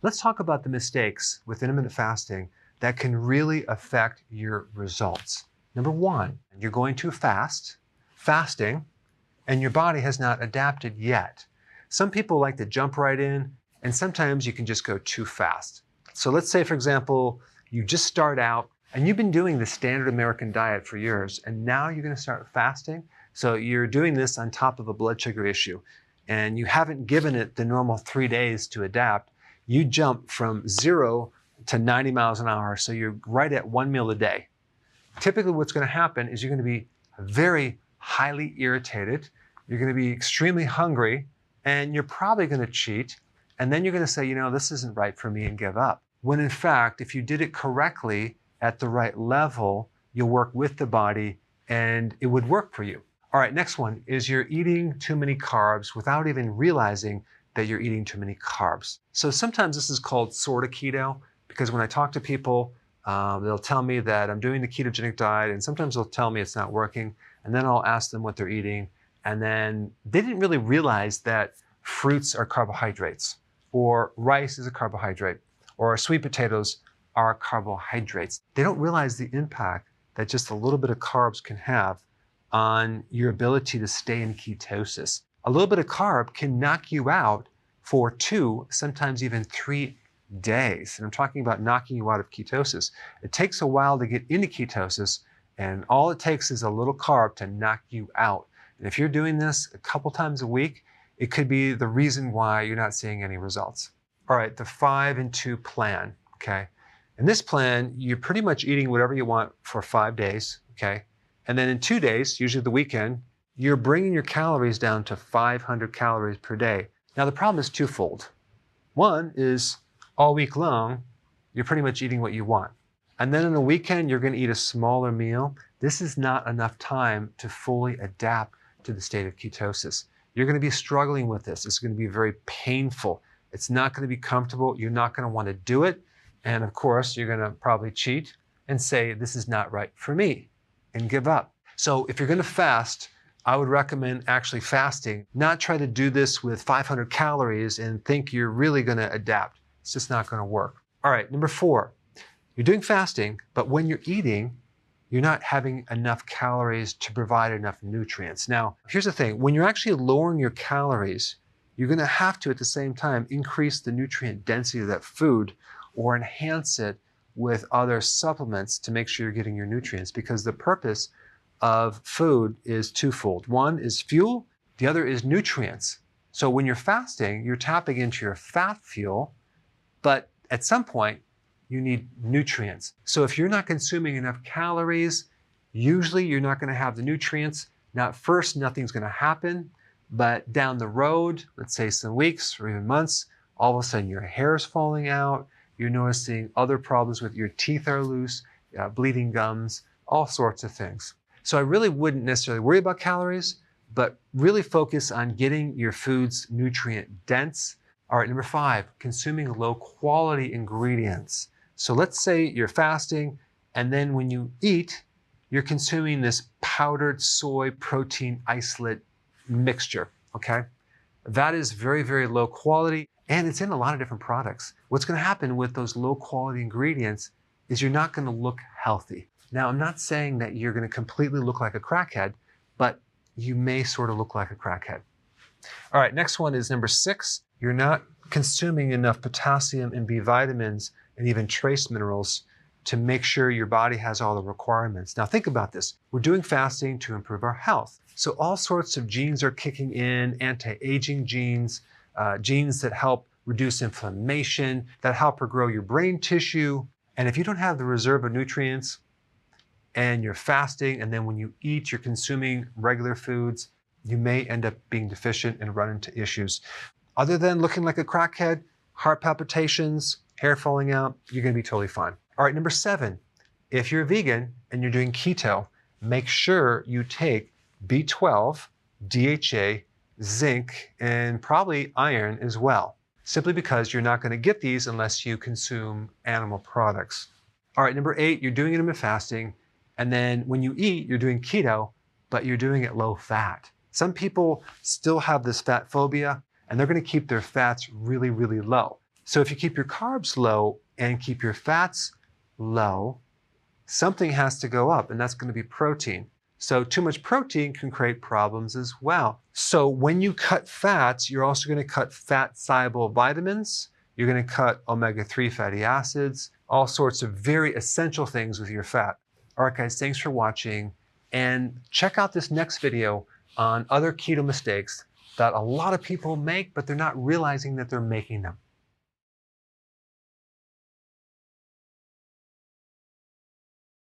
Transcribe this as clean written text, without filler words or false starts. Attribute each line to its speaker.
Speaker 1: Let's talk about the mistakes with intermittent fasting that can really affect your results. Number one, you're going too fast, fasting, and your body has not adapted yet. Some people like to jump right in, and sometimes you can just go too fast. So let's say, for example, you just start out and you've been doing the standard American diet for years, and now you're going to start fasting. So you're doing this on top of a blood sugar issue, and you haven't given it the normal 3 days to adapt. You jump from 0 to 90 miles an hour, so you're right at 1 meal a day. Typically what's going to happen is you're going to be very highly irritated, you're going to be extremely hungry, and you're probably going to cheat, and then you're going to say, this isn't right for me, and give up. When in fact, if you did it correctly at the right level, you'll work with the body and it would work for you. All right, next one is you're eating too many carbs without even realizing that you're eating too many carbs. So sometimes this is called sort of keto, because when I talk to people, they'll tell me that I'm doing the ketogenic diet, and sometimes they'll tell me it's not working, and then I'll ask them what they're eating, and then they didn't really realize that fruits are carbohydrates, or rice is a carbohydrate, or sweet potatoes are carbohydrates. They don't realize the impact that just a little bit of carbs can have on your ability to stay in ketosis. A little bit of carb can knock you out for 2, sometimes even 3 days. And I'm talking about knocking you out of ketosis. It takes a while to get into ketosis, and all it takes is a little carb to knock you out. And if you're doing this a couple times a week, it could be the reason why you're not seeing any results. All right, the 5 and 2 plan, okay? In this plan, you're pretty much eating whatever you want for 5 days, okay? And then in 2 days, usually the weekend, you're bringing your calories down to 500 calories per day. Now the problem is twofold. One is all week long, you're pretty much eating what you want. And then on the weekend, you're going to eat a smaller meal. This is not enough time to fully adapt to the state of ketosis. You're going to be struggling with this. It's going to be very painful. It's not going to be comfortable. You're not going to want to do it. And of course, you're going to probably cheat and say, this is not right for me, and give up. So if you're going to fast, I would recommend actually fasting, not try to do this with 500 calories and think you're really going to adapt. It's just not going to work. All right, number 4, you're doing fasting, but when you're eating, you're not having enough calories to provide enough nutrients. Now, here's the thing. When you're actually lowering your calories, you're going to have to, at the same time, increase the nutrient density of that food or enhance it with other supplements to make sure you're getting your nutrients, because the purpose of food is twofold. One is fuel, the other is nutrients. So when you're fasting, you're tapping into your fat fuel, but at some point, you need nutrients. So if you're not consuming enough calories, usually you're not going to have the nutrients. Now at first, nothing's going to happen, but down the road, let's say some weeks or even months, all of a sudden your hair is falling out, you're noticing other problems with your teeth are loose, bleeding gums, all sorts of things. So I really wouldn't necessarily worry about calories, but really focus on getting your foods nutrient dense. All right, number 5, consuming low quality ingredients. So let's say you're fasting, and then when you eat, you're consuming this powdered soy protein isolate mixture, okay? That is very, very low quality, and it's in a lot of different products. What's going to happen with those low quality ingredients is you're not going to look healthy. Now, I'm not saying that you're going to completely look like a crackhead, but you may sort of look like a crackhead. All right, next one is number 6. You're not consuming enough potassium and B vitamins and even trace minerals to make sure your body has all the requirements. Now think about this. We're doing fasting to improve our health. So all sorts of genes are kicking in, anti-aging genes, genes that help reduce inflammation, that help regrow your brain tissue. And if you don't have the reserve of nutrients and you're fasting, and then when you eat, you're consuming regular foods, you may end up being deficient and run into issues. Other than looking like a crackhead, heart palpitations, hair falling out, you're going to be totally fine. All right, number 7, if you're vegan and you're doing keto, make sure you take B12, DHA, zinc, and probably iron as well, simply because you're not going to get these unless you consume animal products. All right, number 8, you're doing intermittent fasting, and then when you eat, you're doing keto, but you're doing it low fat. Some people still have this fat phobia, and they're going to keep their fats really, really low. So if you keep your carbs low and keep your fats low, something has to go up, and that's going to be protein. So too much protein can create problems as well. So when you cut fats, you're also going to cut fat-soluble vitamins. You're going to cut omega-3 fatty acids, all sorts of very essential things with your fat. All right, guys, thanks for watching. And check out this next video on other keto mistakes that a lot of people make, but they're not realizing that they're making them.